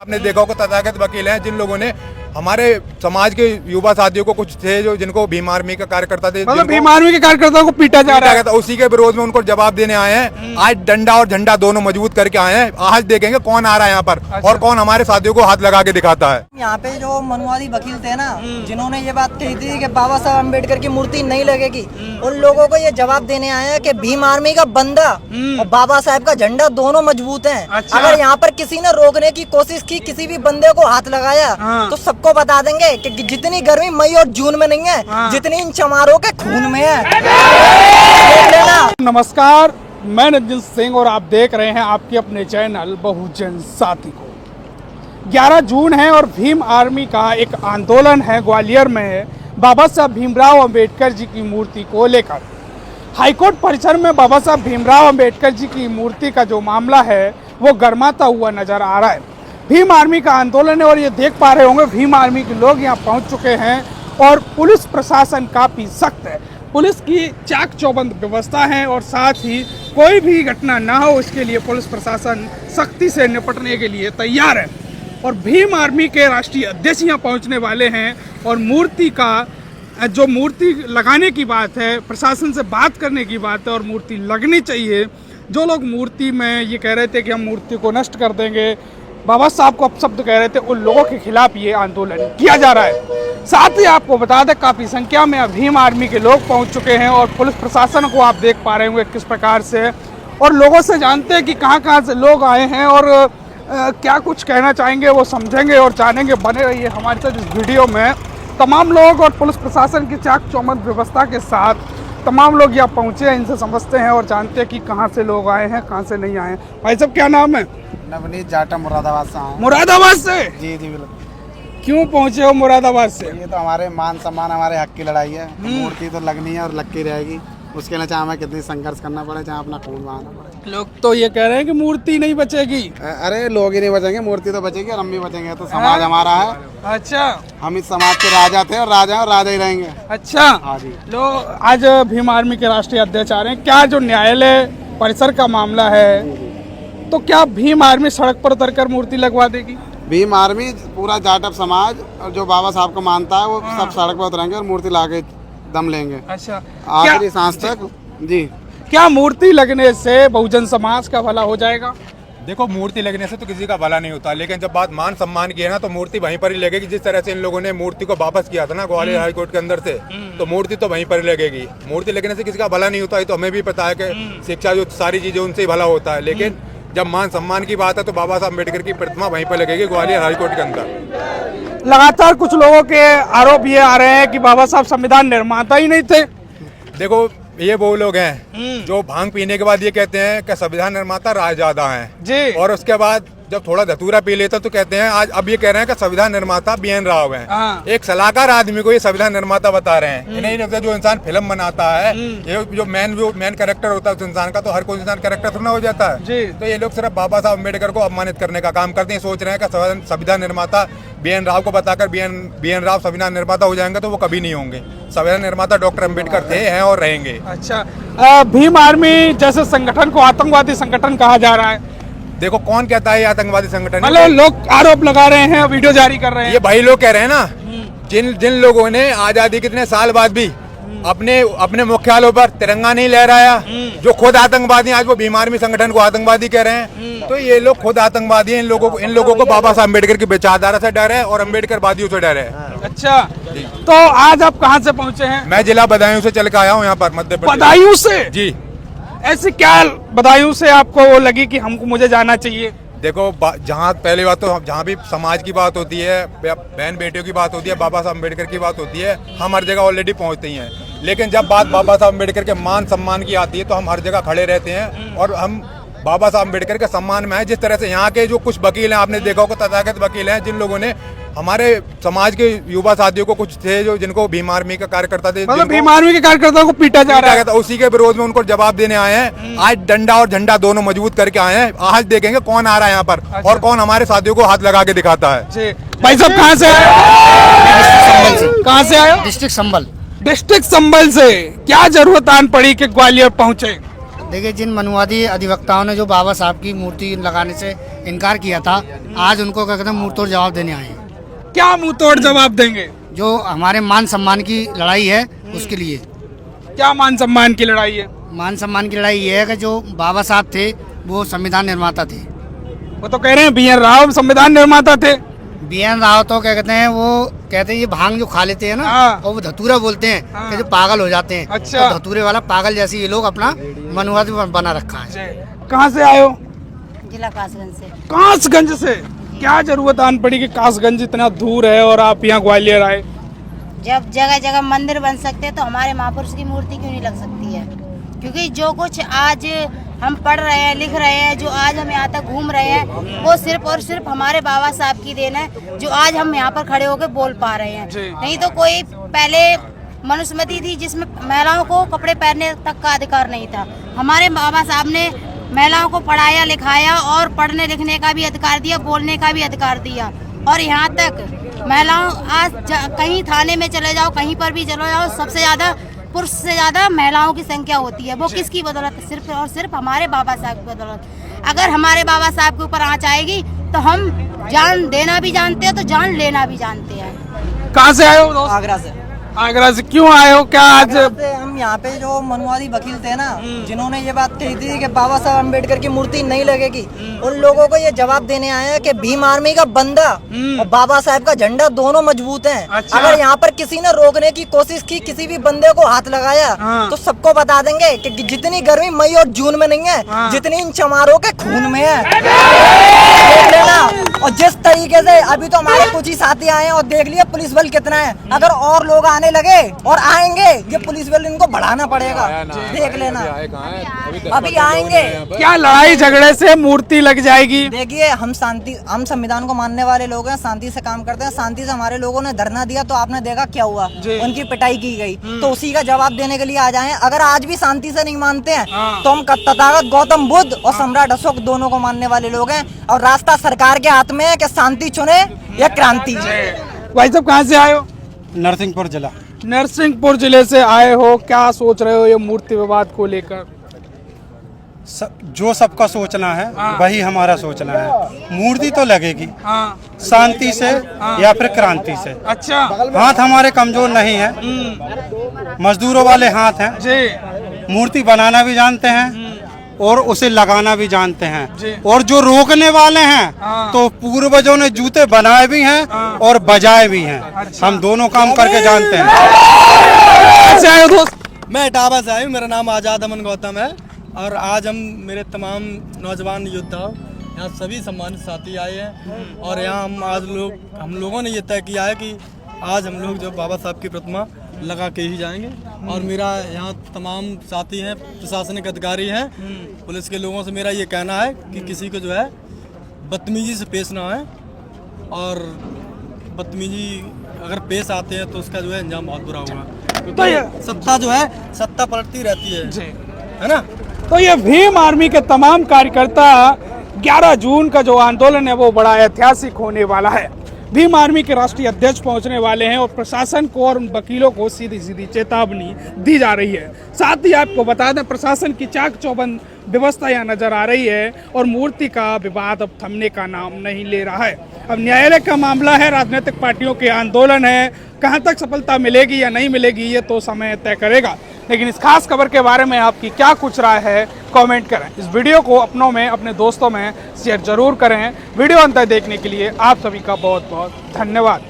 आपने देखा होगा तथाकथित वकील हैं जिन लोगों ने हमारे समाज के युवा साथियों को कुछ थे जो जिनको भीम आर्मी का कार्यकर्ता थे, मतलब भीम आर्मी के कार्यकर्ताओं को पीटा जा रहा है। था, उसी के विरोध में उनको जवाब देने आए हैं। आज डंडा और झंडा दोनों मजबूत करके आए हैं। आज देखेंगे कौन आ रहा है यहाँ पर और कौन हमारे साथियों को हाथ लगा के दिखाता है। यहाँ पे जो मनुवादी वकील थे ना, जिन्होंने ये बात कही थी कि बाबा साहब अम्बेडकर की मूर्ति नहीं लगेगी, उन लोगों को ये जवाब देने आए हैं कि भीम आर्मी का बंदा और बाबा साहब का झंडा दोनों मजबूत हैं। अच्छा। अगर यहाँ पर किसी ने रोकने की कोशिश की, किसी भी बंदे को हाथ लगाया, तो सबको बता देंगे कि जितनी गर्मी मई और जून में नहीं है, जितनी इन चमारों के खून में है। देख लेना। नमस्कार, मैं रंजन सिंह और आप देख रहे हैं आपके अपने चैनल बहुजन साथी को। 11 जून है और भीम आर्मी का एक आंदोलन है ग्वालियर में बाबा साहब भीमराव अंबेडकर जी की मूर्ति को लेकर। हाईकोर्ट परिसर में बाबा साहब भीमराव अंबेडकर जी की मूर्ति का जो मामला है वो गर्माता हुआ नजर आ रहा है। भीम आर्मी का आंदोलन है और ये देख पा रहे होंगे भीम आर्मी के लोग यहाँ पहुँच चुके हैं और पुलिस प्रशासन काफ़ी सख्त है। पुलिस की चाक चौबंद व्यवस्था है और साथ ही कोई भी घटना ना हो इसके लिए पुलिस प्रशासन सख्ती से निपटने के लिए तैयार है। और भीम आर्मी के राष्ट्रीय अध्यक्ष यहाँ पहुँचने वाले हैं और मूर्ति का जो मूर्ति लगाने की बात है, प्रशासन से बात करने की बात है और मूर्ति लगनी चाहिए। जो लोग मूर्ति में ये कह रहे थे कि हम मूर्ति को नष्ट कर देंगे, बाबा साहब को अपशब्द कह रहे थे, उन लोगों के खिलाफ ये आंदोलन किया जा रहा है। साथ ही आपको बता दें काफ़ी संख्या में भीम आर्मी के लोग पहुंच चुके हैं और पुलिस प्रशासन को आप देख पा रहे होंगे किस प्रकार से, और लोगों से जानते हैं कि कहां से लोग आए हैं और क्या कुछ कहना चाहेंगे वो समझेंगे और जानेंगे। बने रहिए हमारे साथ इस वीडियो में। तमाम लोग और पुलिस प्रशासन की चाक चौबंद व्यवस्था के साथ तमाम लोग यहाँ पहुँचे हैं, इनसे समझते हैं और जानते हैं कि कहाँ से लोग आए हैं, कहाँ से नहीं आए हैं। भाई साहब क्या नाम है? नवनीत जाटा, मुरादाबाद से आए। मुरादाबाद से? जी जी बिल्कुल। क्यों पहुँचे हो मुरादाबाद से? ये तो हमारे मान सम्मान, हमारे हक की लड़ाई है। मूर्ति तो लगनी है और लग के रहेगी। उसके लिए चाहे हमें कितनी संघर्ष करना पड़े, चाहे अपना खून बहाना पड़े। लोग तो ये कह रहे हैं कि मूर्ति नहीं बचेगी। अरे लोग ही नहीं बचेंगे, मूर्ति तो बचेगी और हम भी बचेंगे। तो समाज हमारा है। अच्छा, हम इस समाज के राजा थे और राजा ही रहेंगे। अच्छा। हाँ जी। लोग आज भीम आर्मी के राष्ट्रीय अध्यक्ष आ रहे हैं। क्या जो न्यायालय परिसर का मामला है, तो क्या भीम आर्मी सड़क पर उतरकर मूर्ति लगवा देगी? भीम आर्मी पूरा जाटव समाज और जो बाबा साहब को मानता है वो सब सड़क पर उतरेंगे और मूर्ति ला के दम लेंगे। अच्छा, आखिरी सांस तक। जी। क्या मूर्ति लगने से बहुजन समाज का भला हो जाएगा? देखो, मूर्ति लगने से तो किसी का भला नहीं होता, लेकिन जब बात मान सम्मान की है ना, तो मूर्ति वहीं पर ही लगेगी। जिस तरह से इन लोगों ने मूर्ति को वापस किया था ना ग्वालियर हाई कोर्ट के अंदर से, तो मूर्ति तो वहीं पर ही लगेगी। मूर्ति लगने से किसी का भला नहीं होता, ये तो हमें भी पता है कि शिक्षा जो सारी चीजें उनसे ही भला होता है। लेकिन जब मान सम्मान की बात है तो बाबा साहब अम्बेडकर की प्रतिमा वहीं पर लगेगी ग्वालियर हाई कोर्ट के अंदर। लगातार कुछ लोगों के आरोप ये आ रहे हैं कि बाबा साहब संविधान निर्माता ही नहीं थे। देखो, ये वो लोग हैं जो भांग पीने के बाद ये कहते हैं कि संविधान निर्माता राजदादा हैं जी, और उसके बाद जब थोड़ा धतूरा पी लेता तो कहते हैं आज अब ये कह रहे हैं कि संविधान निर्माता BN राव हैं। एक सलाहकार आदमी को ये संविधान निर्माता बता रहे हैं। इन्हें नहीं लगता जो इंसान फिल्म बनाता है, ये जो मेन कैरेक्टर होता है उस इंसान का, तो हर कोई इंसान कैरेक्टर थोड़ा हो जाता है जी। तो ये लोग सिर्फ बाबा साहब अम्बेडकर को अपमानित करने का काम करते हैं। सोच रहे हैं कि संविधान निर्माता BN राव को बताकर BN राव संविधान निर्माता हो जाएंगे, तो वो कभी नहीं होंगे। संविधान निर्माता डॉक्टर अम्बेडकर थे, हैं और रहेंगे। अच्छा, भीम आर्मी जैसे संगठन को आतंकवादी संगठन कहा जा रहा है। देखो, कौन कहता है ये आतंकवादी संगठन? मतलब लोग आरोप लगा रहे हैं, वीडियो जारी कर रहे हैं। ये भाई लोग कह रहे हैं ना, जिन लोगों ने आजादी कितने साल बाद भी अपने मुख्यालयों पर तिरंगा नहीं लहराया, जो खुद आतंकवादी, आज वो भीम आर्मी संगठन को आतंकवादी कह रहे हैं। तो ये लोग खुद आतंकवादी हैं। इन लोगों को बाबा साहब अम्बेडकर की विचारधारा से डर है और अम्बेडकर वादियों से डर है। अच्छा, तो आज आप कहाँ से पहुँचे हैं? मैं जिला बदायूं से चल के आया हूँ यहाँ पर, मध्य प्रदेश। बदायूं से? जी। ऐसी क्या बदायूं से आपको वो लगी कि मुझे जाना चाहिए? देखो, जहाँ पहली बात तो जहाँ भी समाज की बात होती है, बहन बेटियों की बात होती है, बाबा साहब अम्बेडकर की बात होती है, हम हर जगह ऑलरेडी पहुँचते ही हैं। लेकिन जब बात बाबा साहब अम्बेडकर के मान सम्मान की आती है तो हम हर जगह खड़े रहते हैं और हम बाबा साहब अम्बेडकर के सम्मान में है। जिस तरह से यहाँ के जो कुछ वकील हैं, आपने देखा होगा तथाकथित वकील हैं जिन लोगों ने हमारे समाज के युवा साथियों को कुछ थे जो जिनको भीम आर्मी का कार्यकर्ता थे, मतलब भीम आर्मी के कार्यकर्ताओं को पीटा जा रहा है, उसी के विरोध में उनको जवाब देने आए हैं। आज डंडा और झंडा दोनों मजबूत करके आए हैं। आज देखेंगे कौन आ रहा है यहाँ पर और कौन हमारे साथियों को हाथ लगा के दिखाता है। भाई साहब कहाँ से आए? कहाँ से आए? डिस्ट्रिक्ट संभल। डिस्ट्रिक्ट संभल से क्या जरूरत आन पड़ी कि ग्वालियर पहुँचे? देखिए, जिन मनुवादी अधिवक्ताओं ने जो बाबा साहब की मूर्ति लगाने से इनकार किया था, आज उनको क्या कहते हैं मुंह तोड़ जवाब देने आए हैं। क्या मुंह तोड़ जवाब देंगे? जो हमारे मान सम्मान की लड़ाई है उसके लिए। क्या मान सम्मान की लड़ाई है? मान सम्मान की लड़ाई ये है कि जो बाबा साहब थे वो संविधान निर्माता थे। वो तो कह रहे हैं BN राव संविधान निर्माता थे। BN राव तो क्या कहते हैं, वो कहते हैं ये भांग जो खा लेते हैं ना, और वो धतूरा बोलते हैं कि जो पागल हो जाते हैं। अच्छा। तो धतूरे वाला पागल जैसे ये लोग अपना मनुवादी बना रखा है। कहाँ से आए हो? जिला कासगंज से। कासगंज से? क्या जरूरत आन पड़ी कि कासगंज इतना दूर है और आप यहाँ ग्वालियर आए? जब जगह जगह मंदिर बन सकते हैं तो हमारे महापुरुष की मूर्ति क्यों नहीं लग सकती है? क्योंकि जो कुछ आज हम पढ़ रहे हैं, लिख रहे हैं, जो आज हम यहाँ तक घूम रहे हैं, वो सिर्फ और सिर्फ हमारे बाबा साहब की देन है, जो आज हम यहाँ पर खड़े होकर बोल पा रहे हैं। नहीं तो कोई पहले मनुस्मृति थी जिसमें महिलाओं को कपड़े पहनने तक का अधिकार नहीं था। हमारे बाबा साहब ने महिलाओं को पढ़ाया लिखाया और पढ़ने लिखने का भी अधिकार दिया, बोलने का भी अधिकार दिया। और यहाँ तक महिलाओं आज कहीं थाने में चले जाओ, कहीं पर भी चले जाओ, सबसे ज़्यादा पुरुष से ज़्यादा महिलाओं की संख्या होती है। वो किसकी बदौलत? सिर्फ और सिर्फ हमारे बाबा साहब की बदौलत। अगर हमारे बाबा साहब के ऊपर आँच आएगी तो हम जान देना भी जानते हैं तो जान लेना भी जानते हैं। कहाँ से आए हो दोस्त? आगरा से। आगरा से क्यों आए हो? क्या आज? हम यहाँ पे जो मनुवादी वकील थे ना, जिन्होंने ये बात कही थी कि बाबा साहब अम्बेडकर की मूर्ति नहीं लगेगी, उन लोगों को ये जवाब देने आए हैं कि भीम आर्मी का बंदा और बाबा साहब का झंडा दोनों मजबूत हैं। अच्छा। अगर यहाँ पर किसी ने रोकने की कोशिश की, किसी भी बंदे को हाथ लगाया, तो सबको बता देंगे कि जितनी गर्मी मई और जून में नहीं है, जितनी इन चमारों के खून में है। देख लेना। और जिस तरीके से अभी तो हमारे कुछ ही साथी आए हैं और देख लिया पुलिस बल कितना है। अगर और लोग आने लगे और आएंगे, ये पुलिस बल इनको बढ़ाना पड़ेगा। देख लेना, अभी आएंगे। क्या लड़ाई झगड़े से मूर्ति लग जाएगी? देखिए, हम संविधान को मानने वाले लोग हैं, शांति से काम करते हैं। शांति से हमारे लोगों ने धरना दिया तो आपने देखा क्या हुआ, उनकी पिटाई की गई। तो उसी का जवाब देने के लिए आ जाए। अगर आज भी शांति से नहीं मानते हैं तो हम तथागत गौतम बुद्ध और सम्राट अशोक दोनों को मानने वाले लोग हैं। और रास्ता सरकार के हाथ में है कि शांति चुने या क्रांति। भाई साहब कहाँ से आए हो? नरसिंहपुर जिला। नरसिंहपुर जिले से आए हो, क्या सोच रहे हो ये मूर्ति विवाद को लेकर? जो सबका सोचना है वही हमारा सोचना है। मूर्ति तो लगेगी शांति से या फिर क्रांति से। अच्छा। हाथ हमारे कमजोर नहीं है, मजदूरों वाले हाथ हैं जी। मूर्ति बनाना भी जानते हैं और उसे लगाना भी जानते हैं। और जो रोकने वाले हैं तो पूर्वजों ने जूते बनाए भी हैं और बजाए भी हैं। अच्छा। हम दोनों काम करके जानते हैं। अच्छा है दोस्त। मैं इटावा से आया हूँ, मेरा नाम आजाद अमन गौतम है। और आज हम मेरे तमाम नौजवान योद्धा यहाँ सभी सम्मानित साथी आए हैं। और यहाँ हम लोगों ने ये तय किया है कि आज हम लोग जो बाबा साहब की प्रतिमा लगा के ही जाएंगे। और मेरा यहाँ तमाम साथी हैं, प्रशासनिक अधिकारी हैं, पुलिस के लोगों से मेरा ये कहना है कि किसी को जो है बदतमीजी से पेश ना आए। और बदतमीजी अगर पेश आते हैं तो उसका जो है अंजाम बहुत बुरा होगा। तो ये सत्ता जो है सत्ता पलटती रहती है ना। तो ये भीम आर्मी के तमाम कार्यकर्ता 11 जून का जो आंदोलन है वो बड़ा ऐतिहासिक होने वाला है। भीम आर्मी के राष्ट्रीय अध्यक्ष पहुंचने वाले हैं और प्रशासन को और वकीलों को सीधी सीधी चेतावनी दी जा रही है। साथ ही आपको बता दें, प्रशासन की चाक चौबंद व्यवस्था यहाँ नजर आ रही है और मूर्ति का विवाद अब थमने का नाम नहीं ले रहा है। अब न्यायालय का मामला है, राजनीतिक पार्टियों के आंदोलन है, कहाँ तक सफलता मिलेगी या नहीं मिलेगी ये तो समय तय करेगा। लेकिन इस खास खबर के बारे में आपकी क्या कुछ राय है, कमेंट करें। इस वीडियो को अपनों में, अपने दोस्तों में शेयर जरूर करें। वीडियो अंत तक देखने के लिए आप सभी का बहुत बहुत धन्यवाद।